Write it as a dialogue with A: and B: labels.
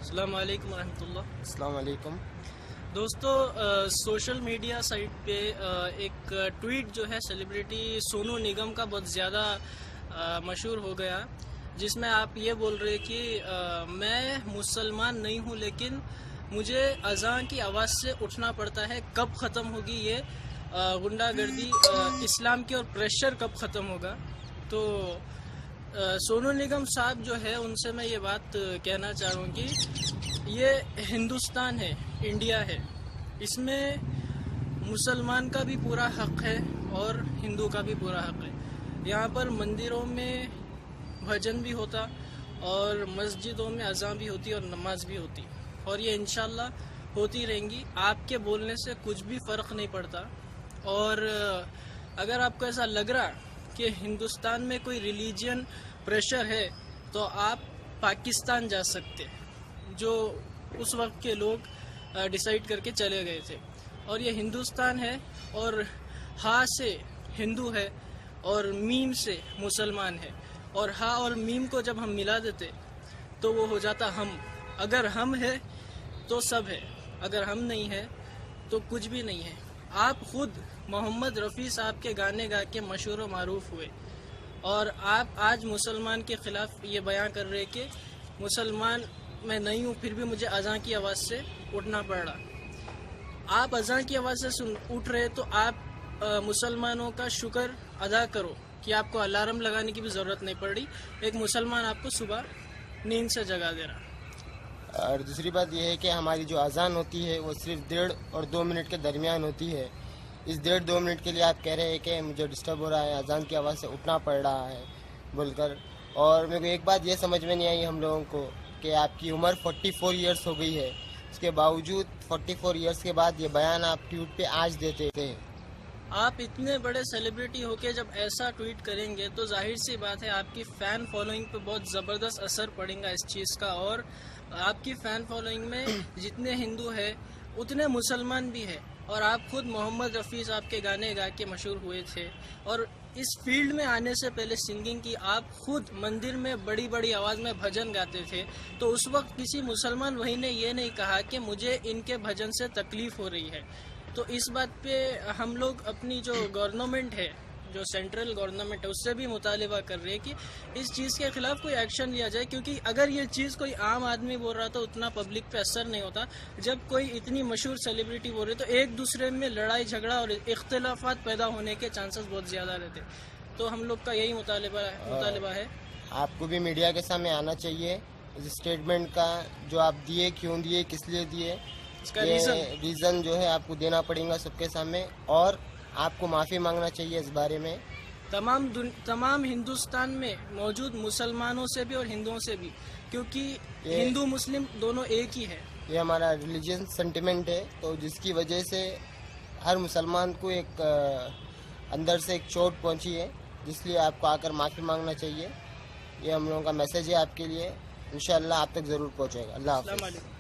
A: अस्सलाम वालेकुम रहमतुल्लाह।
B: अस्सलाम वालेकुम।
A: दोस्तों, सोशल मीडिया साइट पे एक ट्वीट जो है सेलिब्रिटी सोनू निगम का बहुत ज़्यादा मशहूर हो गया, जिसमें आप ये बोल रहे कि मैं मुसलमान नहीं हूँ लेकिन मुझे अज़ान की आवाज़ से उठना पड़ता है। कब ख़त्म होगी ये गुंडागर्दी, इस्लाम की और प्रेशर कब ख़त्म होगा? तो सोनू निगम साहब जो है उनसे मैं ये बात कहना चाहूँ कि ये हिंदुस्तान है, इंडिया है, इसमें मुसलमान का भी पूरा हक है और हिंदू का भी पूरा हक है। यहाँ पर मंदिरों में भजन भी होता और मस्जिदों में अज़ान भी होती और नमाज भी होती, और ये इंशाल्लाह होती रहेंगी। आपके बोलने से कुछ भी फ़र्क नहीं पड़ता। और अगर आपको ऐसा लग रहा कि हिंदुस्तान में कोई रिलीजियन प्रेशर है तो आप पाकिस्तान जा सकते, जो उस वक्त के लोग डिसाइड करके चले गए थे। और ये हिंदुस्तान है, और हा से हिंदू है और मीम से मुसलमान है, और हा और मीम को जब हम मिला देते तो वो हो जाता हम। अगर हम है तो सब है, अगर हम नहीं है तो कुछ भी नहीं है। आप खुद मोहम्मद रफ़ी साहब के गाने गा के मशहूर व मारूफ हुए, और आप आज मुसलमान के ख़िलाफ़ ये बयान कर रहे कि मुसलमान मैं नहीं हूँ फिर भी मुझे अज़ान की आवाज़ से उठना पड़ रहा। आप अज़ान की आवाज़ से उठ रहे तो आप मुसलमानों का शुक्र अदा करो कि आपको अलार्म लगाने की भी ज़रूरत नहीं पड़ रही। एक मुसलमान आपको सुबह नींद से जगा दे रहा।
B: और दूसरी बात यह है कि हमारी जो अज़ान होती है वो सिर्फ 1.5 और 2 मिनट के दरमियान होती है। इस 1.5-2 मिनट के लिए आप कह रहे हैं कि मुझे डिस्टर्ब हो रहा है, अज़ान की आवाज़ से उठना पड़ रहा है बोलकर। और मेरे को एक बात ये समझ में नहीं आई हम लोगों को कि आपकी उम्र 44 ईयर्स हो गई है, उसके बावजूद 44 ईयर्स के बाद ये बयान आप ट्वीट पे आज देते थे।
A: आप इतने बड़े सेलिब्रिटी होके जब ऐसा ट्वीट करेंगे तो जाहिर सी बात है आपकी फ़ैन फॉलोइंग पे बहुत ज़बरदस्त असर पड़ेगा इस चीज़ का। और आपकी फ़ैन फॉलोइंग में जितने हिंदू है उतने मुसलमान भी है, और आप खुद मोहम्मद रफ़ी साहब के गाने गा के मशहूर हुए थे। और इस फील्ड में आने से पहले सिंगिंग की आप खुद मंदिर में बड़ी बड़ी आवाज़ में भजन गाते थे, तो उस वक्त किसी मुसलमान वही ने ये नहीं कहा कि मुझे इनके भजन से तकलीफ़ हो रही है। तो इस बात पे हम लोग अपनी जो गवर्नमेंट है, जो सेंट्रल गवर्नमेंट है, उससे भी मुतालिबा कर रहे हैं कि इस चीज़ के ख़िलाफ़ कोई एक्शन लिया जाए, क्योंकि अगर ये चीज़ कोई आम आदमी बोल रहा तो उतना पब्लिक पे असर नहीं होता। जब कोई इतनी मशहूर सेलिब्रिटी बोल रही तो एक दूसरे में लड़ाई झगड़ा और इख्तिलाफात पैदा होने के चांसेस बहुत ज़्यादा रहते। तो हम लोग का यही मुतालिबा है।
B: आपको भी मीडिया के सामने आना चाहिए इस स्टेटमेंट का जो आप दिए, क्यों दिए, किस लिए दिए,
A: इसका
B: रीज़न जो है आपको देना पड़ेगा सबके सामने, और आपको माफ़ी मांगना चाहिए इस बारे में
A: तमाम हिंदुस्तान में मौजूद मुसलमानों से भी और हिंदुओं से भी, क्योंकि हिंदू मुस्लिम दोनों एक ही है।
B: ये हमारा रिलीजियस सेंटिमेंट है, तो जिसकी वजह से हर मुसलमान को एक अंदर से एक चोट पहुंची है, जिसलिए आपको आकर माफ़ी मांगना चाहिए। ये हम लोगों का मैसेज है आपके लिए, इंशाअल्लाह आप तक ज़रूर पहुंचेगा। अल्लाह हाफ़िज़।